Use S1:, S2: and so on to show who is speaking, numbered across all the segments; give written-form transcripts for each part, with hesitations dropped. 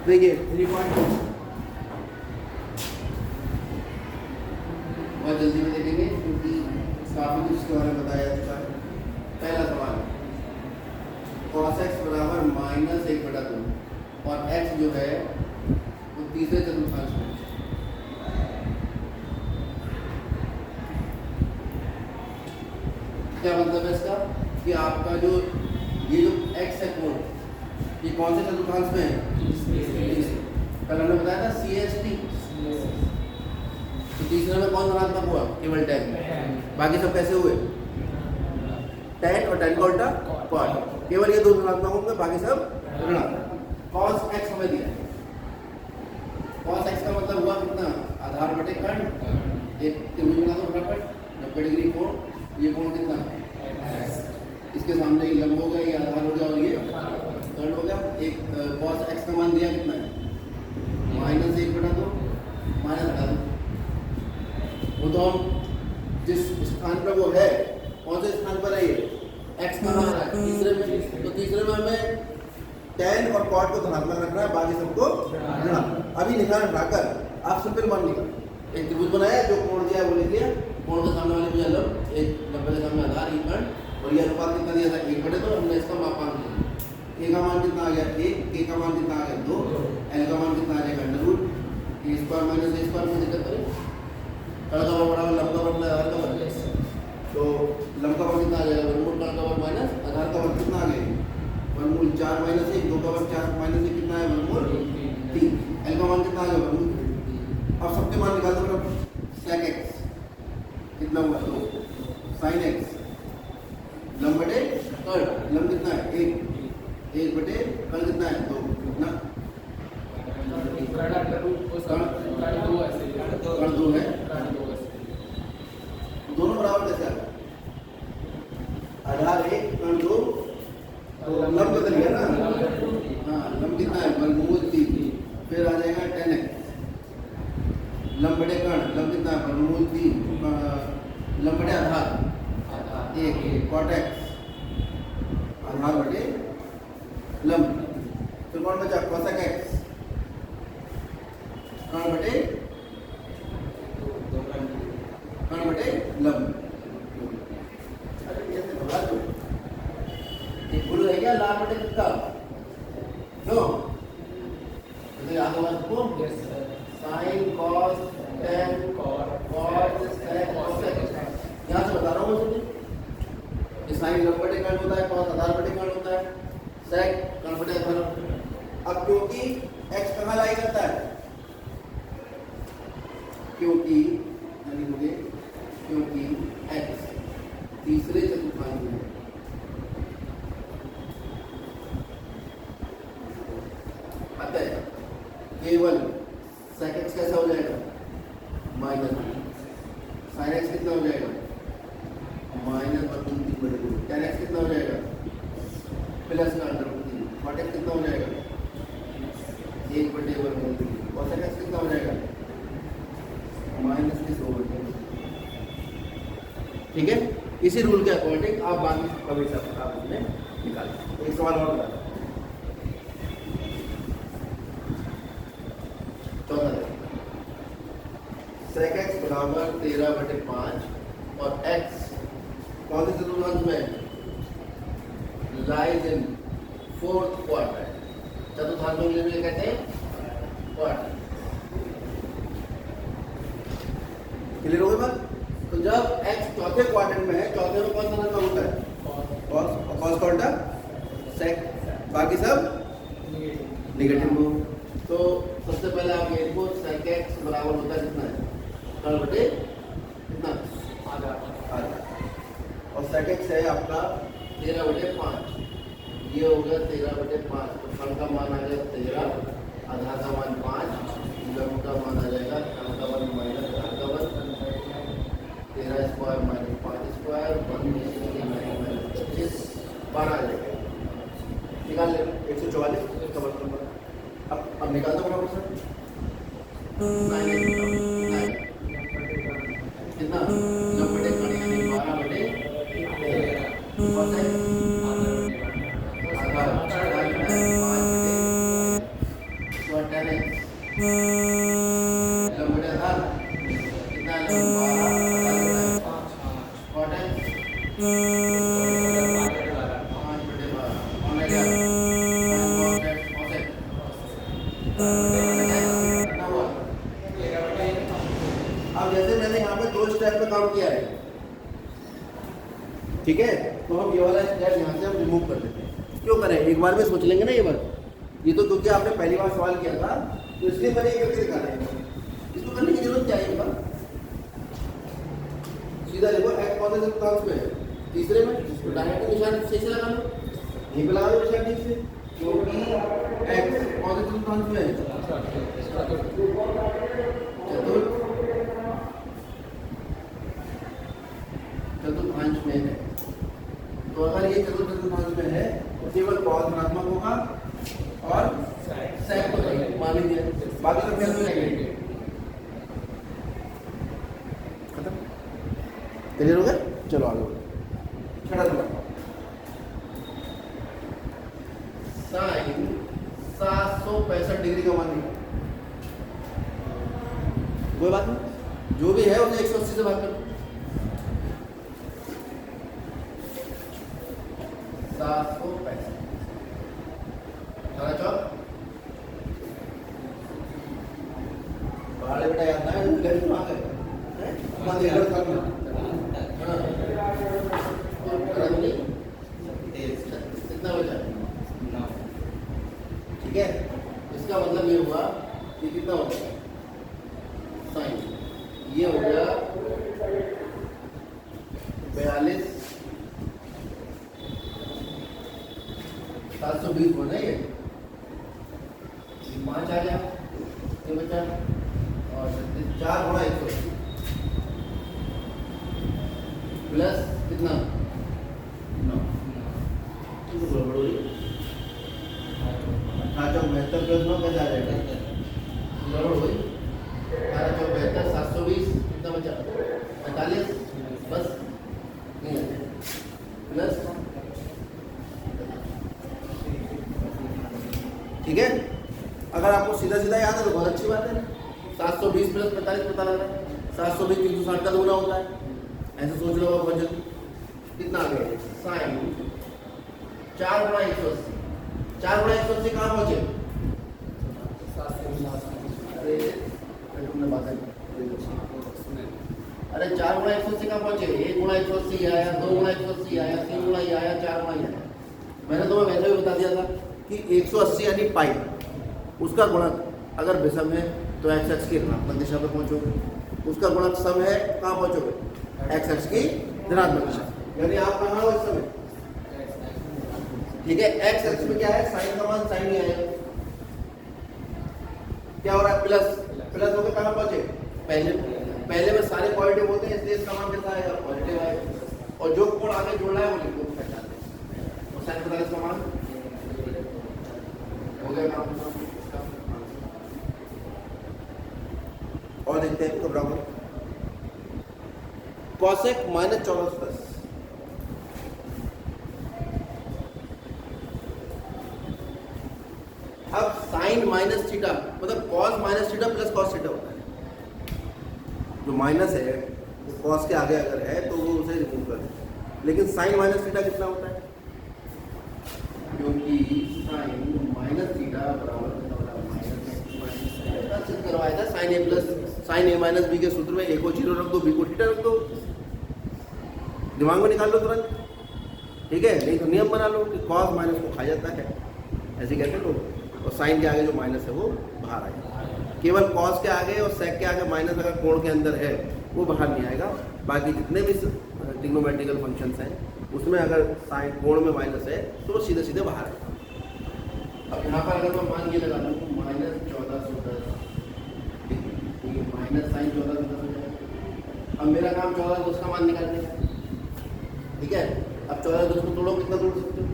S1: देखिए 3.2 बहुत जल्दी में देखेंगे क्योंकि काफ़ी कुछ इसके बारे में बताया जा चुका है। पहला सवाल cos x बराबर -1/2 और x जो है वो तीसरे चतुर्थांश में। क्या मतलब है इसका कि आपका जो ये जो x है कोण ये कौन से चतुर्थांश में है? कल हमने बताया था CST। तो तीसरे में कौन धनात्मक हुआ? केवल tan। बाकी सब कैसे हुए? tan और tan का उल्टा cot। केवल ये दो धनात्मक होंगे, बाकी सब ऋणात्मक। cos x हमें दिया है। cos x का मतलब हुआ कितना? आधार बटे कर्ण। एक त्रिभुज बना दो फटाफट, 90 डिग्री कोण। ये कोण कितना? इसके सामने ये लंब हो गया, ये आधार हो गया और ये कर्ण हो गया। एक cos x का मान दिया कितना है? -1/2 माइनस हटा दो। वो तो हम जिस स्थान पर वो है, कौन से स्थान पर है ये? x कहाँ आ रहा है? तीसरे में। तो तीसरे में हमें tan और cot को धनात्मक रखना है, बाकी सबको ऋणात्मक। अभी निशान हटाकर आप सिंपल मान निकाल। एक त्रिभुज बनाया, जो कोण दिया वो लिख दिया। कोण के सामने वाले भुजा लंब, एक 90 के सामने आधार, ये कर्ण, और ये अनुपात कितना दिया था? 1/2। हमने इसका मापांक लिया। a का मान कितना आ गया? 1। k का मान कितना आ गया? 2। l का मान कितना आ जाएगा? √a² - a² में दिक्कत करें। कर्ण का मान बराबर लंब का मान आधार का मान। तो लंब का मान कितना आ जाएगा? वर्गमूल कर्ण का मान माइनस आधार का मान कितना आ गया? वर्गमूल 4 - 1, 2 का मान 4 - 1 कितना है? वर्गमूल 3। l का मान कितना आ गया? वर्गमूल 3। अब सबके मान निकाल दो। sec x कितना हुआ? 2। sin x लंब बटे कर्ण, लंब कितना है? 1 बटे कर्ण कितना है? 2। कितना? कर्ण 2 है। दोनों बराबर कैसे आ गए? आधार 1 कर्ण 2, तो लंब बदल गया ना। हाँ, लंब कितना है? वर्गमूल 3। फिर आ जाएगा tan x लंब बटे कर्ण, लंब कितना है? वर्गमूल 3। लंब बटे आधार 1 cot x आधार बटे लंब। फिर कौन बचा? cosec x कर्ण बटे लंब। अरे ये तो बता दो, एक भूल रह गया लाल बटे कितना? क्यों? तो याद होगा सबको? sin cos tan cot sec cosec। यहाँ से बता रहा हूँ मुझे कि sin लंब बटे कर्ण होता है, cos आधार बटे कर्ण होता है, sec कर्ण बटे आधार। अब क्योंकि x कहाँ लाई करता है? क्योंकि x तीसरे चतुर्थांश में है। अतः केवल sec x कैसा हो जाएगा? माइनस। sin x कितना हो जाएगा? -√3/2। tan x कितना हो जाएगा? प्लस का √3। cot x कितना हो जाएगा? 1/√3। cosec x कितना हो जाएगा? -2/2। ठीक है, इसी रूल के अकॉर्डिंग आप बाकी कभी सब आप उसमें निकालें। एक सवाल और बता, चौथा sec x बराबर 13/5 और x कौन से चतुर्थांश में? Lies in 4th quadrant. चतुर्थांश में लिए कहते हैं क्वाड्रेंट। क्लियर हो गई बात? तो जब x चौथे क्वाड्रेंट में है, चौथे में कौन सा नंबर होता है? cos। और cos का उल्टा sec, बाकी सब नेगेटिव हो। तो सबसे पहले आप ये देखो sec x बराबर होता है कितना है? कर्ण बटे कितना? आधा। और sec x है आपका 13/5। ये हो गया 13/5। तो कर्ण का मान आ गया 13, आधार का मान 5, लंब का मान आ जाएगा कर्ण का मान माइनस आधार का मान 13² - 5² 1 12 आ जाएगा। निकाल ले 144 इसका मतलब। अब निकाल दो बराबर सर। 9 कितना? लंब बटे कर्ण यानी 12/13। एलम बटे आधार कितना एलम 12 कॉट एक्स 5 बटे 12 कौन है यार कॉस एक्स कितना हुआ। अब जैसे मैंने यहाँ पे 2 स्टेप पे काम किया है, ठीक है, तो हम ये वाला स्टेप यहाँ से हम रिमूव कर देते हैं। क्यों करें, एक बार में सोच लेंगे ना ये बार, ये तो क्योंकि आपने पहली बार सवाल किया था तो इसलिए मैंने ये करके दिखा रहा है। इसको करने की जरूरत क्या है, एक बार सीधा देखो एक्स पॉजिटिव टर्म्स में है, तीसरे में तो डायरेक्ट निशान सही से लगा लो, यहीं पे लगा लो निशान ठीक से, क्योंकि एक्स पॉजिटिव टर्म्स में है। चतुर्थांश में है, तो अगर ये चतुर्थांश में है तो केवल कॉस धनात्मक होगा और सेक मान लीजिए, बाकी सब कैसे लगेंगे। खत्म, क्लियर हो गया। चलो आगे बढ़ो। छठा सवाल, साइन 765 डिग्री का मान लिया, कोई बात नहीं, जो भी है उसे 180 से भाग करो। 765 बाहर बेटा याद ना है, घर में आ गए हैं मत इधर करना। हां कितना बचा 9, ठीक है। इसका मतलब ये हुआ कि कितना हो गया साइन, ये हो गया 42 720 होना है, ये 5 आ गया, ये बचा और 4 गुणा 180 प्लस कितना 9, गड़बड़ हो रही है। 18 प्लस 9 कैसे आ जाएगा, गड़बड़ हो गई। 18 720 कितना बचा 45 बस नहीं है, प्लस ठीक है। अगर आपको सीधा सीधा याद है तो बहुत अच्छी बात है, 720 प्लस 45 पता लग रहा है, 720 360 का गुना होता है, ऐसे सोच लो बहुत जल्दी। कितना आ गया साइन 4 गुणा 180, 4 गुणा 180 कहाँ पहुंचे, अरे 4 गुणा 180 कहाँ पहुंचे, 1 गुणा 180 आया, 2 गुणा 180 आया, 3 गुणा ये आया, 4 गुणा ये आया। मैंने तुम्हें वैसे भी बता दिया था कि 180 यानी पाई, उसका गुणक अगर विषम है तो एक्स एक्स की ऋणात्मक दिशा पे पहुंचोगे, उसका गुणक सम है कहाँ पहुंचोगे एक्स एक्स की धनात्मक दिशा, यानी आप कहाँ हो इस समय, ठीक है। एक्स एक्स में क्या है, साइन का मान साइन ही आएगा, क्या हो रहा है प्लस, प्लस होकर कहाँ पहुंचे पहले में सारे पॉजिटिव होते हैं, इसलिए इसका मान कितना आएगा पॉजिटिव आएगा, और जो कोण आगे जोड़ रहा है वो लिखो पहचानते हैं, और साइन 45 का मान हो गया काम। और देखते हैं तो बराबर कॉसेक -14+, अब साइन माइनस थीटा मतलब cos minus theta plus cos theta होता है, जो माइनस है वो कॉस के आगे अगर है तो वो उसे रिमूव कर देते हैं, लेकिन साइन माइनस थीटा कितना होता है, क्योंकि साइन माइनस थीटा बराबर सिद्ध करवाया था साइन ए प्लस साइन ए माइनस बी के सूत्र में ए को 0 रख दो, बी को थीटा रख दो, दिमाग में निकाल लो तुरंत, ठीक है। नहीं तो नियम बना लो कि कॉस माइनस को खा जाता है, ऐसे कहते हैं लोग, और साइन के आगे जो माइनस है वो बाहर आएगा, केवल कॉस के आगे और सेक के आगे माइनस अगर कोण के अंदर है वो बाहर नहीं आएगा, बाकी जितने भी ट्रिग्नोमेट्रिकल फंक्शंस हैं उसमें अगर साइन कोण में माइनस है तो वो सीधे सीधे बाहर आएगा। अब यहाँ पर अगर मैं मान ये लगा लूँ -1410, माइनस साइन 1410 हो जाएगा। अब मेरा काम 1410 का मान निकालने का, ठीक है। अब 1410 को तोड़ो, कितना तोड़ सकते हो,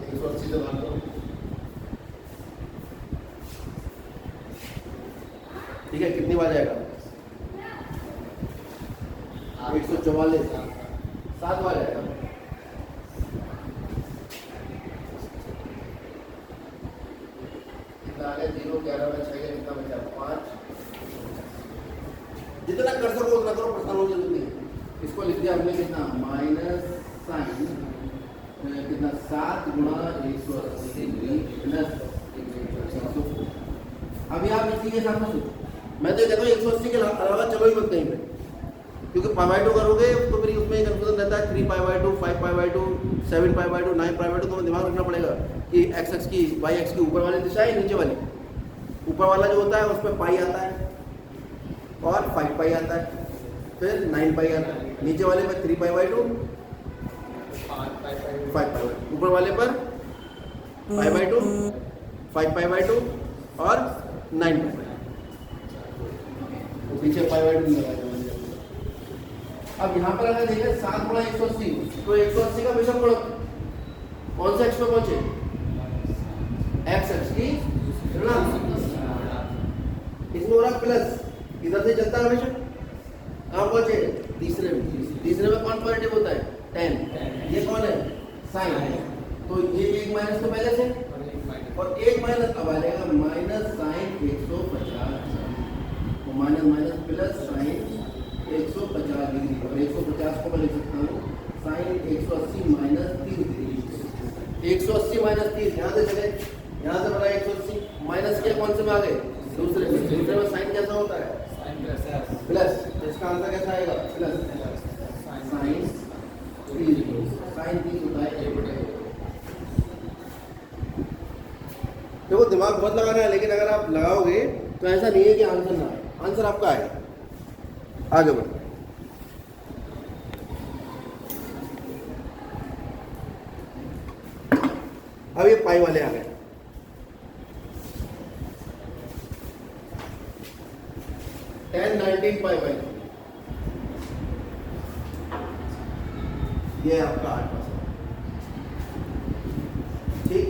S1: 180 से भाग करो, ठीक है। कितनी बार जाएगा 144, 7 बार जाएगा, दिया हमने कितना माइनस साइन कितना 7 गुणा 180 प्लस 140। अभी आप इसी के साथ में मैं तो कहता हूँ 180 के अलावा चलो ही मत कहीं पे, क्योंकि π/2 करोगे तो फिर उसमें कंफ्यूजन रहता है 3π/2 5π/2 7π/2 9π/2। तो दिमाग रखना पड़ेगा कि x एक्स की y एक्स की ऊपर वाली दिशा है नीचे वाली। ऊपर वाला जो होता है उसमें पाई आता है और 5π आता है, फिर 9π आता है। नीचे वाले में 3π/2 5π/2, ऊपर वाले पर π/2 5π/2 और 9π/2, पीछे π/2 लगा देंगे। अब यहाँ पर अगर देखें 7 गुणा 180 तो 180 का विषम गुणक कौन सा एक्स पे पहुंचे? एक्स एक्स की ऋणात्मक, इसमें हो रहा प्लस, इधर से चलता है हमेशा। कहाँ पहुंचे? तीसरे में। तीसरे में कौन पॉजिटिव होता है? 10। ये कौन है? साइन। तो ये एक माइनस तो पहले से और एक माइनस अब आ जाएगा माइनस साइन 150, तो minus minus plus sign 150 degree, और 150 को मैं लिख सकता हूँ साइन 180 माइनस 30 डिग्री। 180 माइनस 30 यहाँ से चले, यहाँ से बना 180 माइनस के कौन से में आ गए? दूसरे में। दूसरे में साइन कैसा होता है? प्लस। इसका आंसर कैसा आएगा? Plus sign 30। साइन 30 होता है। देखो दिमाग बहुत लगाना है, लेकिन अगर आप लगाओगे तो ऐसा नहीं है कि आंसर ना आए, आंसर आपका आएगा। आगे बढ़ो। अब ये पाई वाले आ गए। टेन 19 पाई, ये आपका 8%। ठीक,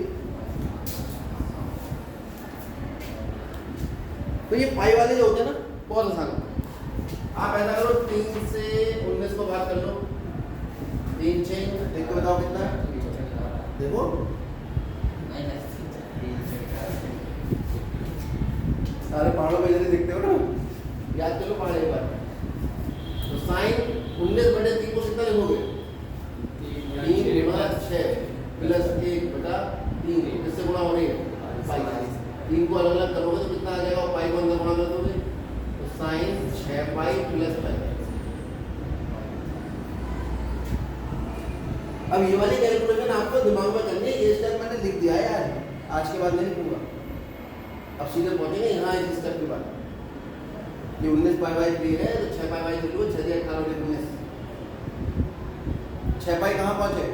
S1: तो ये पाई वाले जो होते हैं ना बहुत आसान होता है। आप ऐसा करो 3 से 19 को बात कर लो, 3 6 देख के बताओ कितना है? देखो सारे पहाड़ों पे जल्दी देखते हो ना, याद कर लो पहाड़ एक बार। तो साइन 19/3 को कितना लिखोगे? 3 गुणा 6 प्लस 1/3, इससे गुणा हो रही है पाई। 3 को अलग अलग करोगे तो कितना आ जाएगा? पाई को अंदर गुणा कर दोगे तो साइन 6π प्लस पाई। अब ये वाली कैलकुलेशन आपको दिमाग में करनी है। ये स्टेप मैंने लिख दिया है यार, आज के बाद नहीं लिखूंगा। अब सीधे पहुंचेंगे यहाँ इस स्टेप के बाद। ये 19π/3 है तो 6π/3 लो, 6 18 19। 6π कहाँ पहुंचे?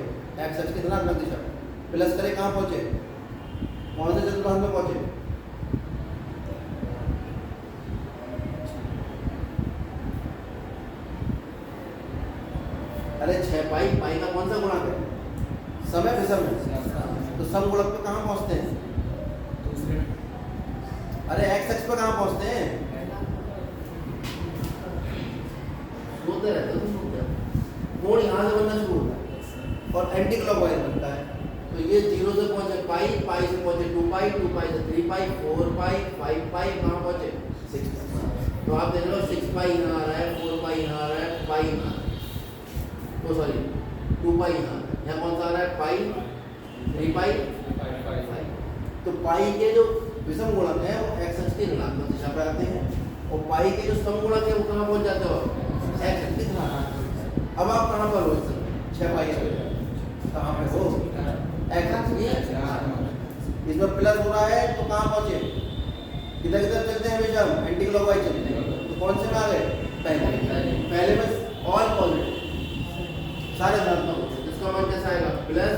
S1: एक्स एक्स की धनात्मक दिशा। प्लस करें कहाँ पहुंचे? कौन से चतुर्थांश में पहुंचे? अरे 6π पाई का कौन सा गुणक है? सम है विषम है, तो सम गुणक पे कहाँ पहुंचते हैं? अरे एक्स एक्स पे कहाँ पहुंचते हैं? सोते रहते हो तुम। कोण यहाँ से बनना शुरू होता है और एंटी क्लॉकवाइज बनता है। तो ये 0 से पहुंचे पाई, पाई से पहुंचे 2π, 2π से 3π, 4π, 5π, कहाँ पहुंचे? 6। तो आप देख लो 6π यहाँ आ रहा है, 4π यहाँ आ रहा है, पाई यहाँ आ रहा है, तो सॉरी 2π यहाँ कौन सा आ रहा है? पाई 3π। तो पाई के जो विषम गुणक है वो एक्स एक्स की ऋणात्मक दिशा पर आते हैं, और पाई के जो सम गुणक है वो कहाँ पहुंच जाते हो? एक्स एक्स की धनात्मक। अब आप कहाँ पर हो? 6π कहाँ पे हो? एक्स एक्स की। इसमें प्लस हो रहा है तो कहाँ पहुंचे? किधर किधर चलते हैं हमेशा? एंटी क्लॉकवाइज चलते हैं। तो कौन से में आ गए? पहले में ऑल पॉजिटिव, सारे धनात्मक होते हैं। इसका मान कैसा आएगा? प्लस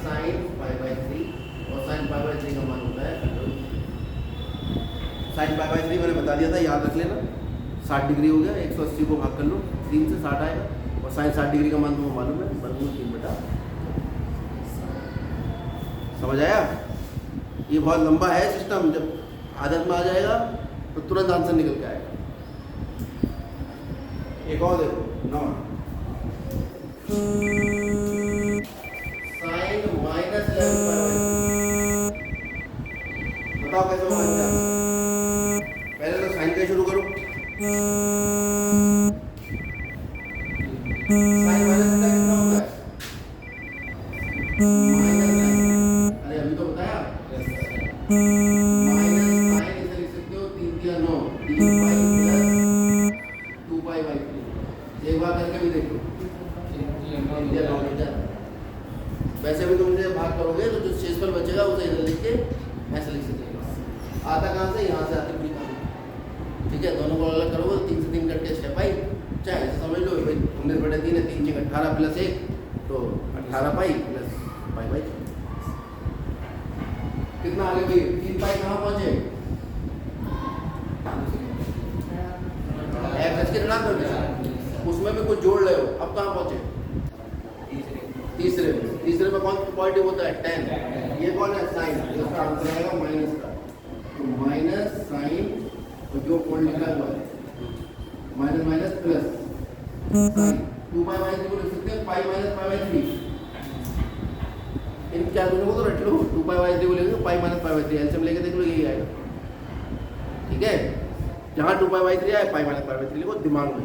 S1: साइन π/3, और साइन π/3 का मान होता है साइन π/3 मैंने बता दिया था, याद रख लेना। 60 डिग्री हो गया, 180 को भाग कर लो, 3 से 60 आएगा, और साइन 60 डिग्री का मान तुम्हें मालूम है, वर्गमूल 3/। समझ आया? ये बहुत लंबा है सिस्टम, जब आदत में आ जाएगा तो तुरंत आंसर निकल के आएगा। एक और देखो 9 साइन -11π/3, बताओ कैसे होगा? पहले तो साइन का शुरू करो, सीधा कितना होता है? माइनस, अरे अभी तो बताया, माइनस साइन इसे लिख सकते हो 3 या 9, 3 पाई प्लस 2 पाई बाई 3। एक बार करके भी देखो, 3 या 9 मिल जाता। वैसे भी तुम इसे भाग करोगे तो जो शेषफल बचेगा उसे इधर लिख के ऐसे लिख सकते हो। आता कहाँ से? यहाँ से आते पूरी कहानी। ठीक है, दोनों को अलग करोगे तो 3 से 3 कट के 6 पाई, चाहे ऐसे समझ लो भाई 19/3 है, 3 6 18 प्लस 1 तो 18 पाई प्लस पाई बाई 3। कितना आगे भाई? 3 पाई कहाँ पहुंचे? एक्स के ऋणात्मक में, उसमें भी कुछ जोड़ रहे हो, अब कहाँ पहुंचे? तीसरे में कौन पॉजिटिव होता है? 10। ये कौन है? साइन। इसका आंसर आएगा माइनस का, तो माइनस साइन, तो जो कोड लिखा हुआ है minus minus plus sign 2 pi by 3 को लिख सकते हैं पाई माइनस पाई बाई 3। इन क्या दोनों को तो रट लो, 2 पाई बाई 3 को लिखेंगे पाई माइनस पाई बाई 3, एलसीएम लेके देख लो, यही आएगा। ठीक है, जहाँ 2 पाई बाई 3 आए पाई माइनस पाई बाई 3 लिखो दिमाग में।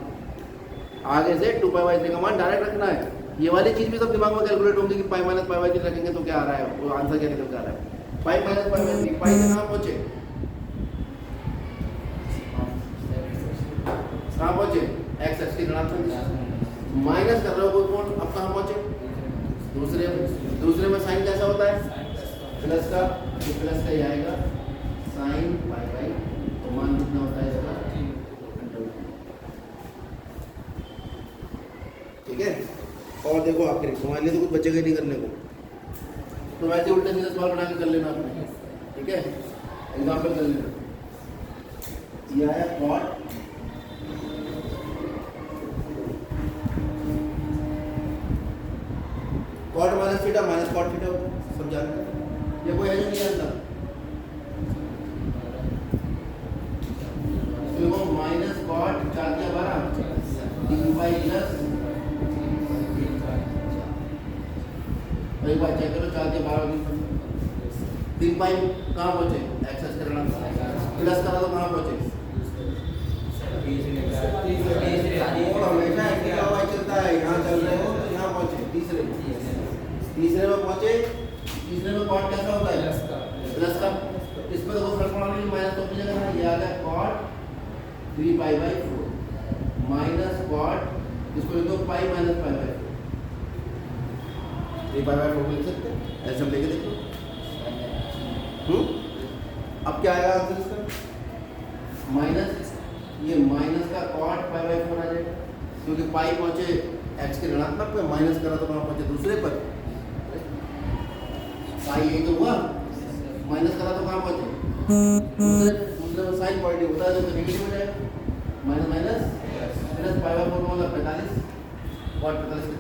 S1: आगे से 2 पाई बाई 3 का मान डायरेक्ट रखना है। ये वाली चीज भी सब दिमाग में कैलकुलेट होंगी कि पाई माइनस पाई बाई 3 रखेंगे तो क्या आ रहा है, वो आंसर क्या निकल के आ रहा है। पाई माइनस पाई बाई 3, पाई से कहाँ पहुंचे? कहाँ पहुंचे? एक्स की ऋणात्मक माइनस कर रहे हो कोई कोण, अब कहाँ पहुंचे? दूसरे में साइन कैसा होता है? प्लस का, तो प्लस का ही आएगा साइन पाई बाई, तो मान कितना होता है इसका? ठीक है, और देखो आखिरी तुम्हारे लिए तो कुछ बचेगा नहीं करने को, तो वैसे उल्टे सीधे सवाल बना के कर लेना आपने। ठीक है, एग्जाम्पल कर लेना। यह है cot minus theta minus cot theta, सब जानते हैं। ये कोई है जो नहीं जानता? देखो माइनस कॉट 4 या 12 3 पाई प्लस, एक बार चेक करो 4 या 12 3 पाई कहाँ पहुंचे? एक्सेस करना प्लस करा तो कहाँ पहुंचे? और हमेशा एक्टिव हुआ चलता है, यहाँ चल रहे हो तो यहाँ पहुंचे तीसरे में पहुंचे। तीसरे में कॉट कैसा होता है? प्लस का, इसमें देखो फर्क पड़ा नहीं, माइनस तो अपनी जगह है, ये आ गया cot 3 pi by 4 minus cot, इसको लिख दो pi minus pi by 3 pi by 4 लिख सकते हैं, ऐसे हम लेके देखो। अब क्या आएगा आंसर इसका? माइनस, ये माइनस का कॉट पाई बाई 4 आ जाएगा, क्योंकि पाई पहुंचे एक्स के ऋणात्मक में, माइनस करा तो कहाँ पहुंचे? दूसरे पर। पाई यही तो हुआ, माइनस करा तो कहाँ पहुंचे? दूसरे में साइन पॉजिटिव होता है तो नेगेटिव हो जाएगा, minus minus plus pi by 4 मतलब 45, कॉट 45